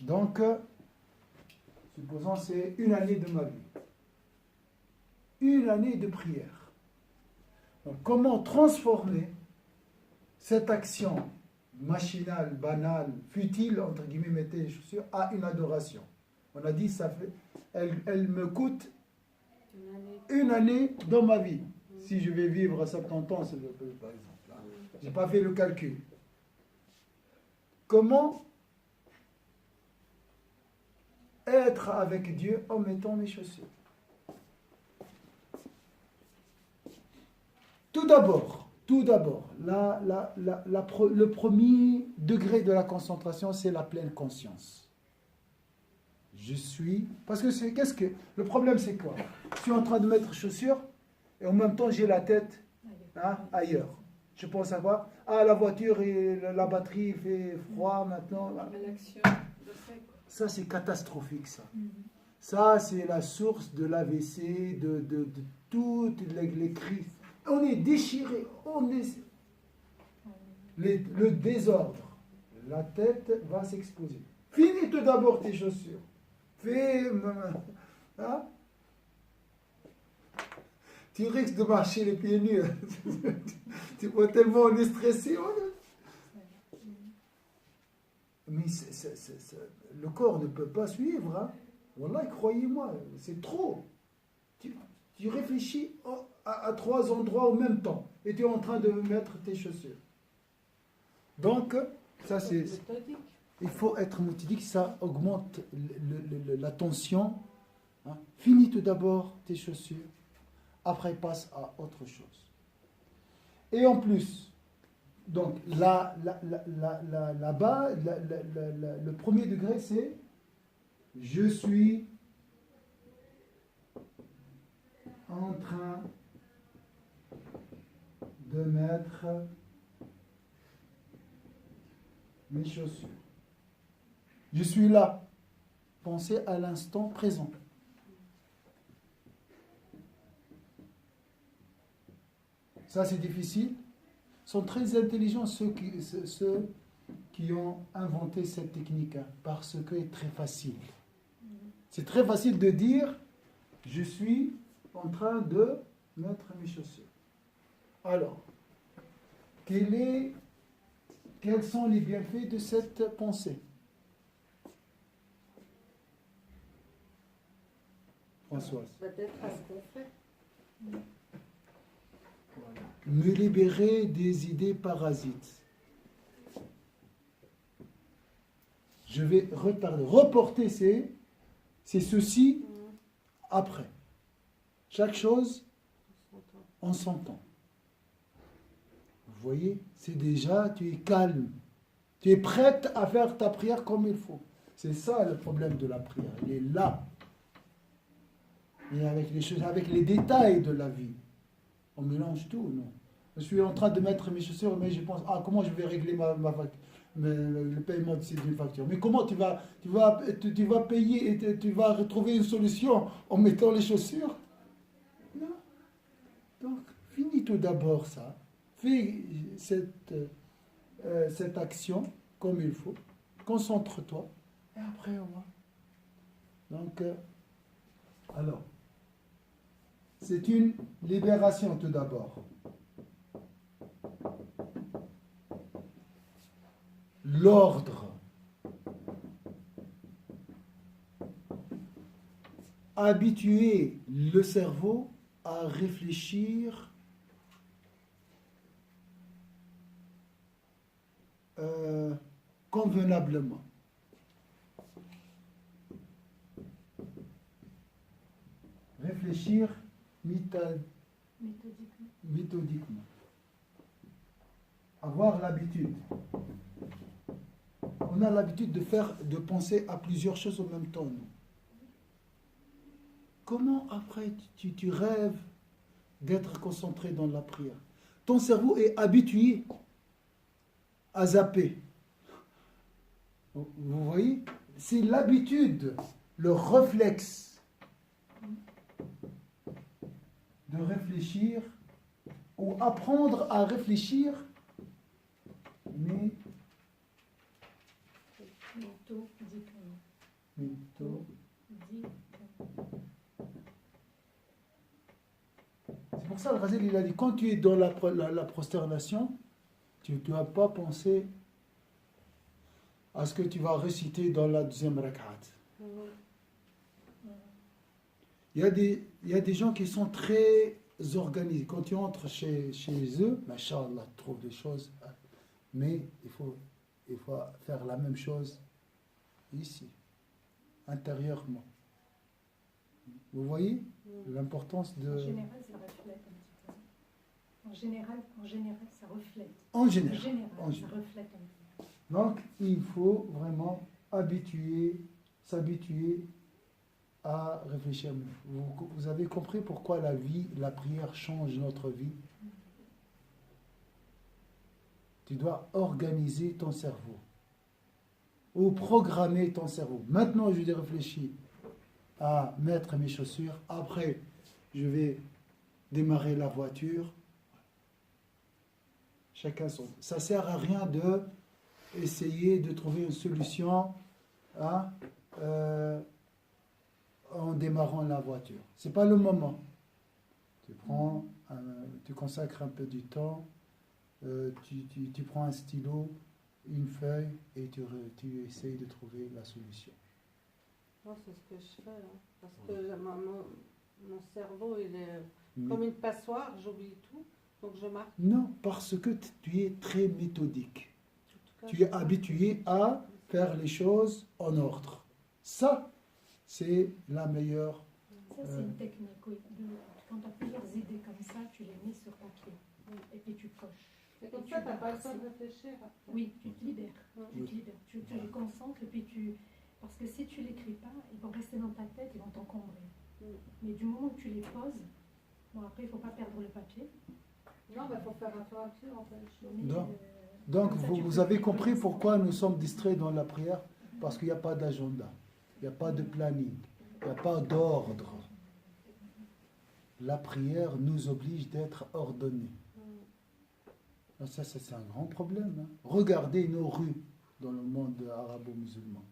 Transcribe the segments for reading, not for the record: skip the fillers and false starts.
Donc, supposons c'est une année de ma vie. Une année de prière. Donc, comment transformer cette action machinale, banale, futile, entre guillemets, mettez les chaussures, à une adoration? On a dit, ça fait, elle me coûte une année dans ma vie. Si je vais vivre à 70 ans, c'est par exemple. Je n'ai pas fait le calcul. Comment être avec Dieu en mettant mes chaussures? Tout d'abord, le premier degré de la concentration, c'est la pleine conscience. Je suis... Parce que le problème, c'est quoi? Je suis en train de mettre chaussures et en même temps, j'ai la tête ailleurs. Je pense à quoi? Ah, la voiture et la batterie fait froid maintenant. Ça, c'est catastrophique, ça. Ça, c'est la source de l'AVC, de toutes les crises. On est déchiré, le désordre. La tête va s'exposer. Finis tout d'abord tes chaussures. Hein? Tu risques de marcher les pieds nus. Tu vois tellement on est stressé. Mais le corps ne peut pas suivre. Hein? Wallah, croyez-moi, c'est trop. Tu réfléchis à 3 endroits en même temps et tu es en train de mettre tes chaussures. Donc, ça c'est... Il faut être méthodique, ça augmente la tension. Hein. Finis tout d'abord tes chaussures, après passe à autre chose. Et en plus, donc là-bas, le premier degré c'est je suis en train de mettre mes chaussures. Je suis là. Pensez à l'instant présent. Ça, c'est difficile. Ils sont très intelligents ceux qui ont inventé cette technique, hein, parce que c'est très facile. C'est très facile de dire je suis en train de mettre mes chaussures. Alors, quels sont les bienfaits de cette pensée? Françoise. Peut-être à ce qu'on fait. Me libérer des idées parasites. Je vais reporter ces soucis après. Chaque chose en son temps. Vous voyez, c'est déjà, tu es calme. Tu es prête à faire ta prière comme il faut. C'est ça le problème de la prière. Il est là. Et avec les choses, avec les détails de la vie. On mélange tout, non? Je suis en train de mettre mes chaussures, mais je pense, comment je vais régler le paiement de cette facture? Mais comment tu vas payer et tu vas retrouver une solution en mettant les chaussures? Non. Donc, finis tout d'abord ça. Fais cette action comme il faut. Concentre-toi. Et après, on va. Donc, alors, c'est une libération tout d'abord. L'ordre. Habituer le cerveau à réfléchir convenablement. Réfléchir méthodiquement. Avoir l'habitude. On a l'habitude de penser à plusieurs choses en même temps. Non? Comment après tu rêves d'être concentré dans la prière? Ton cerveau est habitué à zapper. Vous voyez? C'est l'habitude, le réflexe de réfléchir ou apprendre à réfléchir, mais C'est pour ça, le Ghazali, il a dit, quand tu es dans la prosternation, tu ne dois pas penser à ce que tu vas réciter dans la deuxième rak'at. Il y a des gens qui sont très organisés. Quand tu entres chez eux, Masha'Allah, tu trouves des choses. Mais il faut faire la même chose ici, intérieurement. Vous voyez l'importance de... En général, ça reflète un petit peu. En général, ça reflète. En général, ça reflète un petit peu. Donc, il faut vraiment s'habituer à réfléchir. Vous avez compris pourquoi la prière change notre vie? Tu dois organiser ton cerveau ou programmer ton cerveau. Maintenant, je vais réfléchir à mettre mes chaussures. Après, je vais démarrer la voiture. Chacun son. Ça ne sert à rien de essayer de trouver une solution en démarrant la voiture. Ce n'est pas le moment. Tu consacres un peu du temps, tu prends un stylo, une feuille et tu essayes de trouver la solution. Moi, c'est ce que je fais, hein, parce que mon cerveau, il est comme une passoire, j'oublie tout, donc je marque. Non, parce que tu es très méthodique. Tu es habitué à faire les choses en ordre. Ça, c'est la meilleure... Ça, c'est une technique, oui. Quand tu as plusieurs idées comme ça, tu les mets sur papier. Et puis tu coches. Et comme ça, tu n'as pas le temps de réfléchir. Après. Oui, tu te libères. Tu les concentres et puis parce que si tu ne l'écris pas, ils vont rester dans ta tête, ils vont t'encombrer. Mais du moment où tu les poses, bon après, il ne faut pas perdre le papier. Non, il faut faire attention en fait. Donc vous avez compris pourquoi nous sommes distraits dans la prière? Parce qu'il n'y a pas d'agenda, il n'y a pas de planning, il n'y a pas d'ordre. La prière nous oblige d'être ordonnés. Ça, c'est un grand problème. Hein. Regardez nos rues dans le monde arabo-musulman.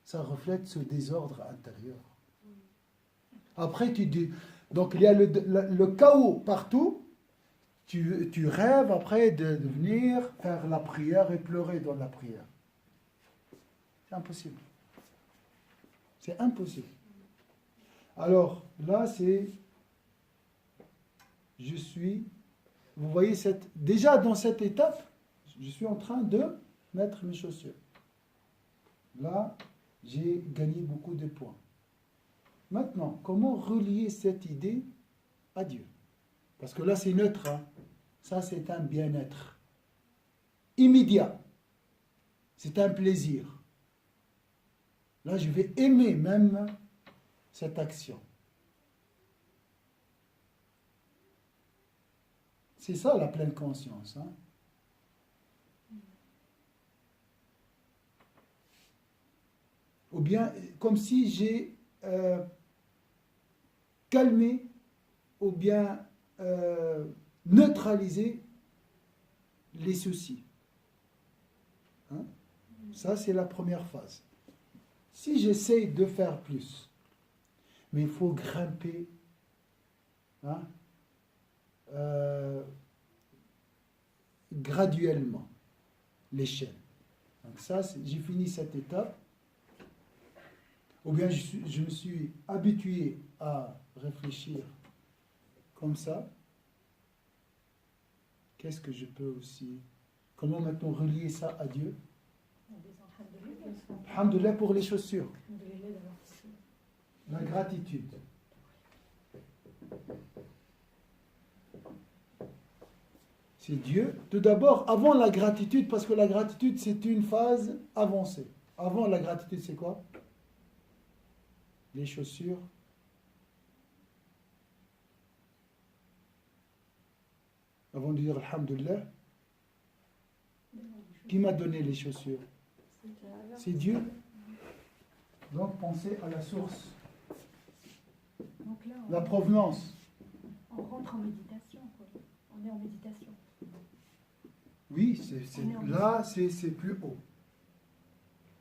Ça reflète ce désordre intérieur. Après, tu dis... Donc, il y a le chaos partout. Tu rêves après de venir faire la prière et pleurer dans la prière. C'est impossible. C'est impossible. Alors, là, c'est... Vous voyez, déjà dans cette étape, je suis en train de mettre mes chaussures. Là, j'ai gagné beaucoup de points. Maintenant, comment relier cette idée à Dieu? Parce que là, c'est neutre. Hein. Ça, c'est un bien-être immédiat. C'est un plaisir. Là, je vais aimer même cette action. C'est ça la pleine conscience. Hein? Ou bien, comme si j'ai calmé ou bien neutralisé les soucis. Hein? Ça, c'est la première phase. Si j'essaie de faire plus, mais il faut grimper, hein? Graduellement l'échelle. Donc ça, j'ai fini cette étape. Ou bien je me suis habitué à réfléchir comme ça. Qu'est-ce que je peux aussi... Comment maintenant relier ça à Dieu? Alhamdoulilah pour les chaussures. La gratitude. C'est Dieu. Tout d'abord, avant la gratitude, parce que la gratitude, c'est une phase avancée. Avant la gratitude, c'est quoi? Les chaussures. Avant de dire Alhamdulillah, qui m'a donné les chaussures? C'est Dieu. Donc, pensez à la source. Donc là, la provenance. On rentre en méditation, quoi. On est en méditation. Oui, là, c'est plus haut.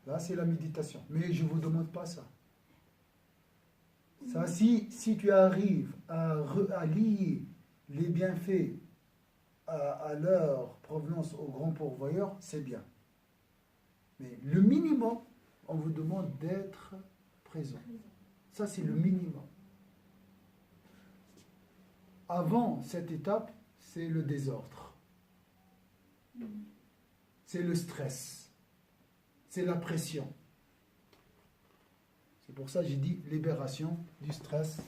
Là, c'est la méditation. Mais je ne vous demande pas ça. Ça, si tu arrives à lier les bienfaits à leur provenance au grand pourvoyeur, c'est bien. Mais le minimum, on vous demande d'être présent. Ça, c'est le minimum. Avant cette étape, c'est le désordre. C'est le stress. C'est la pression. C'est pour ça que j'ai dit libération du stress.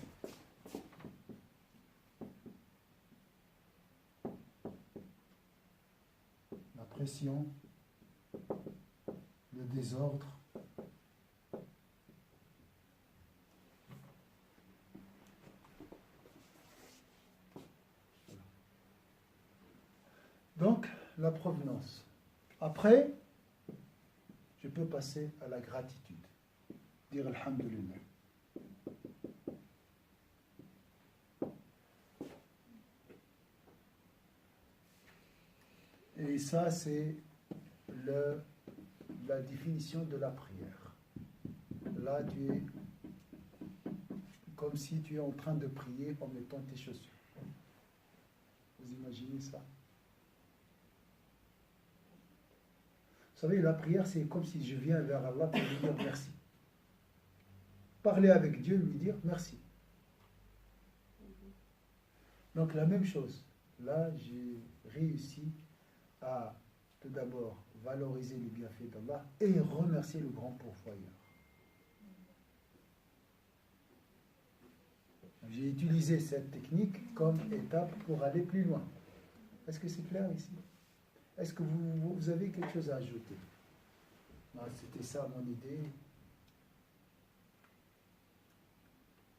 La pression, le désordre. Donc, la provenance. Après, je peux passer à la gratitude. Dire Alhamdulillah. Et ça, c'est la définition de la prière. Là, tu es comme si tu es en train de prier en mettant tes chaussures. Vous imaginez ça? Vous savez, la prière, c'est comme si je viens vers Allah pour lui dire merci. Parler avec Dieu, lui dire merci. Donc la même chose. Là, j'ai réussi à tout d'abord valoriser les bienfaits d'Allah et remercier le grand pourvoyeur. J'ai utilisé cette technique comme étape pour aller plus loin. Est-ce que c'est clair ici? Est-ce que vous avez quelque chose à ajouter? C'était ça mon idée.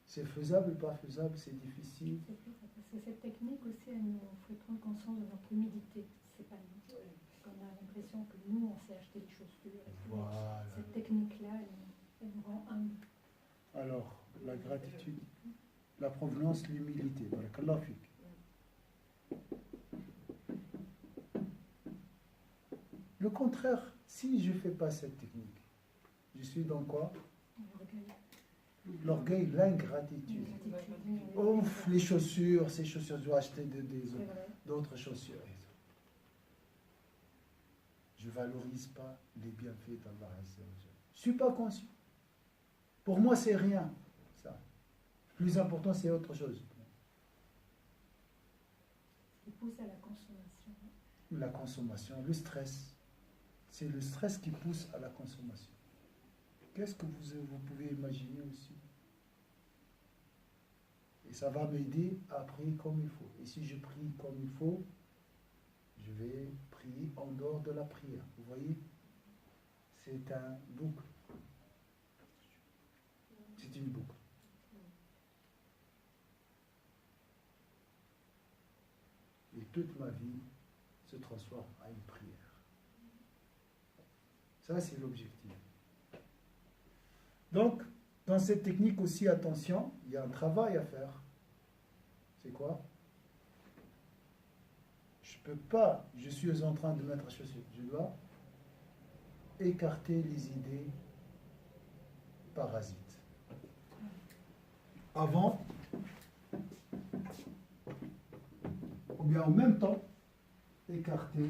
C'est faisable ou pas faisable? C'est difficile? C'est faisable, parce que cette technique aussi, elle nous fait prendre conscience de notre humilité. C'est pas nous. Parce qu'on a l'impression que nous, on sait acheter les chaussures. Voilà. Cette technique-là, elle nous rend humble. Alors, la gratitude, la provenance, l'humilité. Barakallah fik. Le contraire, si je ne fais pas cette technique, je suis dans quoi? L'orgueil, l'ingratitude. Ouf, les chaussures, ces chaussures, je dois acheter d'autres chaussures. Je ne valorise pas les bienfaits d'Allah Azza wa Jalla. Je ne suis pas conscient. Pour moi, c'est rien. Ça. Le plus important, c'est autre chose. Ce qui pousse à la consommation. La consommation, le stress. C'est le stress qui pousse à la consommation. Qu'est-ce que vous pouvez imaginer aussi? Et ça va m'aider à prier comme il faut. Et si je prie comme il faut, je vais prier en dehors de la prière. Vous voyez? C'est un boucle. C'est une boucle. Et toute ma vie se transforme en une prière. Ça, c'est l'objectif. Donc, dans cette technique aussi, attention, il y a un travail à faire. C'est quoi? Je ne peux pas, je suis en train de mettre la chaussure. Je dois écarter les idées parasites. Avant, ou bien en même temps, écarter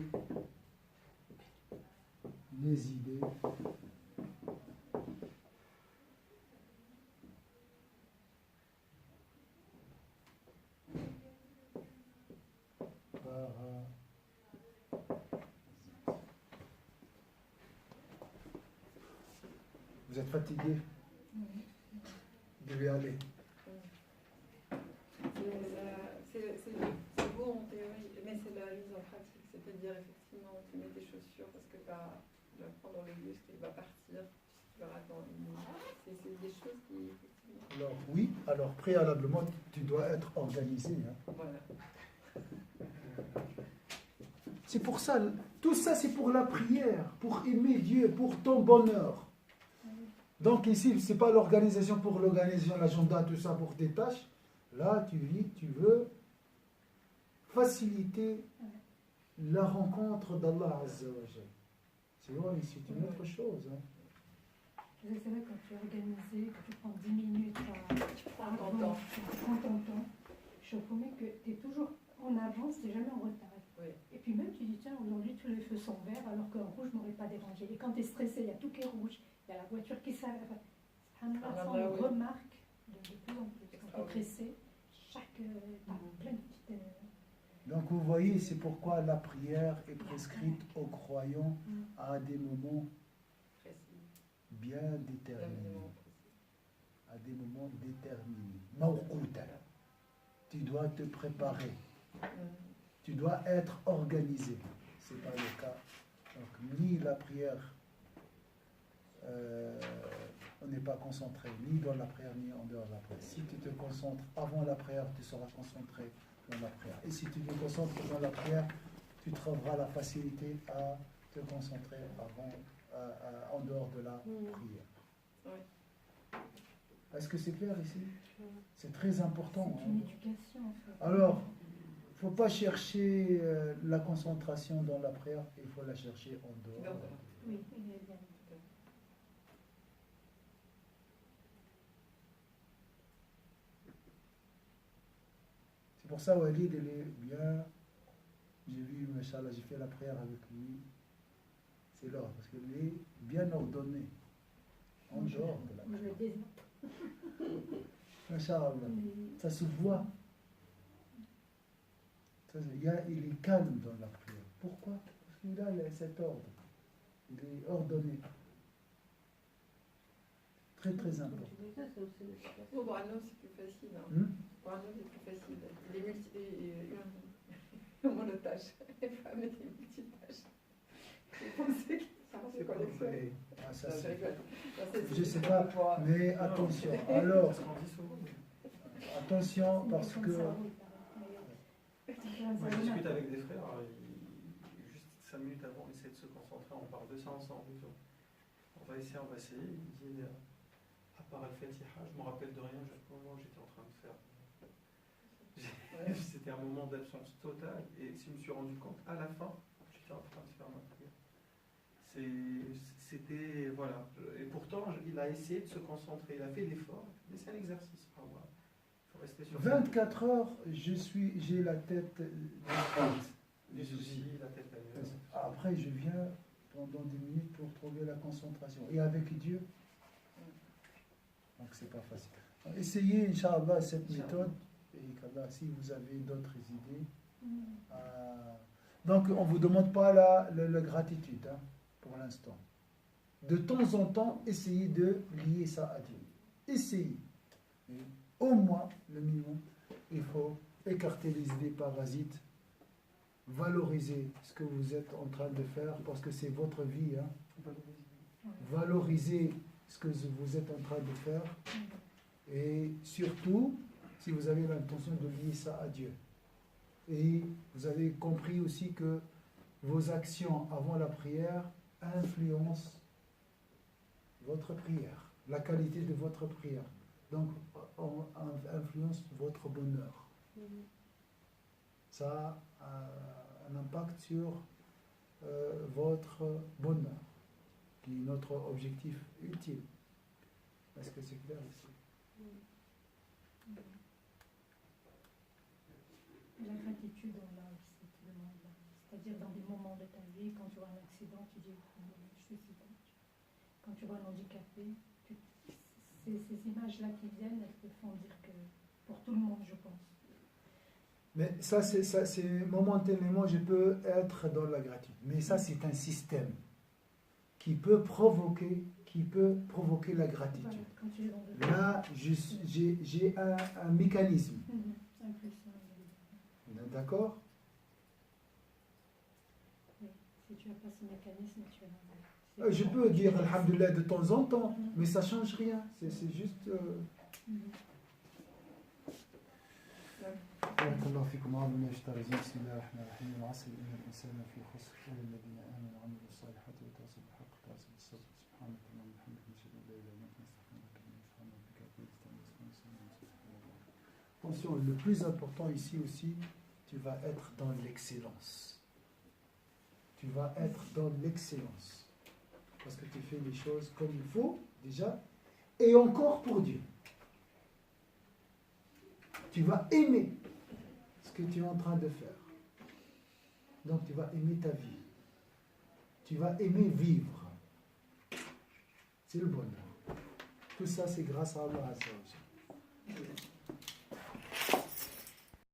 les idées Vous êtes fatigué? Vous devez aller. C'est beau en théorie, mais c'est la mise en pratique. C'est-à-dire, effectivement, tu mets tes chaussures parce que tu vas prendre le bus, qu'il va partir, tu vas attendre une minute. C'est des choses qui, effectivement... Alors, oui, alors préalablement, tu dois être organisé. Hein. Voilà. C'est pour ça, tout ça c'est pour la prière, pour aimer Dieu, pour ton bonheur. Donc ici, ce n'est pas l'organisation pour l'organisation, l'agenda, tout ça pour tes tâches. Là, tu veux faciliter la rencontre d'Allah Azza wa Jal. C'est une autre chose. Hein. C'est vrai, quand tu es organisé, que tu prends 10 minutes Tu prends ton temps. tu prends ton temps, je te promets que tu es toujours en avance, tu n'es jamais en retard. Oui. Et puis même, tu dis, tiens, aujourd'hui, tous les feux sont verts, alors qu'en rouge ne m'aurait pas dérangé. Et quand tu es stressé, il y a tout qui est rouge, il y a la voiture qui s'arrête. Subhanallah, ça, on le oui. remarque de plus en plus. Quand tu es pressé, t'as plein de petites... Donc vous voyez, c'est pourquoi la prière est prescrite aux croyants à des moments Précis. bien déterminés. Évidemment, précis. À des moments déterminés. Mawqouta. Tu dois te préparer. Tu dois être organisé. Ce n'est pas le cas. Donc, ni la prière, on n'est pas concentré, ni dans la prière, ni en dehors de la prière. Si tu te concentres avant la prière, tu seras concentré dans la prière. Et si tu te concentres dans la prière, tu trouveras la facilité à te concentrer en dehors de la prière. Oui. Est-ce que c'est clair ici? C'est très important. C'est une éducation, en fait. Alors, il ne faut pas chercher la concentration dans la prière, il faut la chercher en dehors. Oui, il est bien. C'est pour ça, Walid, il est bien. J'ai vu, Machallah, j'ai fait la prière avec lui. C'est l'ordre, parce qu'il est bien ordonné. En dehors de la Moi, je le prière. désire. Machallah, ça se voit. Il est calme dans la prière. Pourquoi? Parce qu'il a cet ordre. Il est ordonné. Très très important. Bon, pour un homme, c'est plus facile. Hein. Pour un homme, c'est plus facile. Il est monotâche. Les femmes étaient multitâches. C'est quoi l'excès? Ah, ça, Non, je c'est- rigole. Non, Je sais pas, mais attention. Alors, Ce qu'on dit souvent. attention parce que Moi, je discute avec des frères, juste 5 minutes avant, on essaie de se concentrer, on parle de ça ensemble. On va essayer. Il dit, à part Al-Fatiha, je me rappelle de rien jusqu'au moment où j'étais en train de faire. C'était un moment d'absence totale, et je me suis rendu compte à la fin, j'étais en train de faire ma prière. C'était, voilà. Et pourtant, il a essayé de se concentrer, il a fait l'effort, mais c'est un exercice. Il faut rester sur 24 heures, j'ai la tête des soucis, la tête ailleurs. Après, je viens pendant 10 minutes pour trouver la concentration. Et avec Dieu, donc c'est pas facile. Essayez, Inch'Allah, cette méthode. Et qu'Allah, si vous avez d'autres idées. Donc, on ne vous demande pas la gratitude, hein, pour l'instant. De temps en temps, essayez de lier ça à Dieu. Essayez. Et au moins, le minimum, il faut écarter les idées parasites, valoriser ce que vous êtes en train de faire, parce que c'est votre vie. Hein. Valorisez ce que vous êtes en train de faire. Et surtout, si vous avez l'intention de lier ça à Dieu. Et vous avez compris aussi que vos actions avant la prière influencent votre prière, la qualité de votre prière. Donc, on influence votre bonheur. Ça a un impact sur votre bonheur, qui est notre objectif ultime. Est-ce que c'est clair ici? La gratitude, on l'a aussi, tout le monde l'a. C'est-à-dire dans des moments de ta vie, quand tu vois un accident, tu dis je suis si bon. Quand tu vois un handicapé, ces images-là qui viennent, elles te font dire que pour tout le monde, je pense. Mais ça, c'est momentanément, je peux être dans la gratitude. Mais ça, c'est un système qui peut provoquer la gratitude. Voilà, quand tu es dans le... Là, j'ai un mécanisme. D'accord? Oui, si tu n'as pas ce mécanisme, tu es dans Je peux dire Alhamdulillah de temps en temps, mais ça ne change rien. C'est juste... بارك الله فيكم وعلى ما يشتري بسم الله الرحمن الرحيم العصر إن الإنسان في خسر إلا الذين آمنوا وعملوا الصالحات وتواصوا بالحق وتواصوا بالصبر سبحانك اللهم وبحمدك نشهد أن لا إله إلا أنت نستغفرك ونتوب إليك. Attention, le plus important ici aussi, tu vas être dans l'excellence. Tu vas être dans l'excellence. parce que tu fais les choses comme il faut, déjà, et encore pour Dieu. Tu vas aimer ce que tu es en train de faire. Donc tu vas aimer ta vie. Tu vas aimer vivre. C'est le bonheur. Tout ça, c'est grâce à Allah.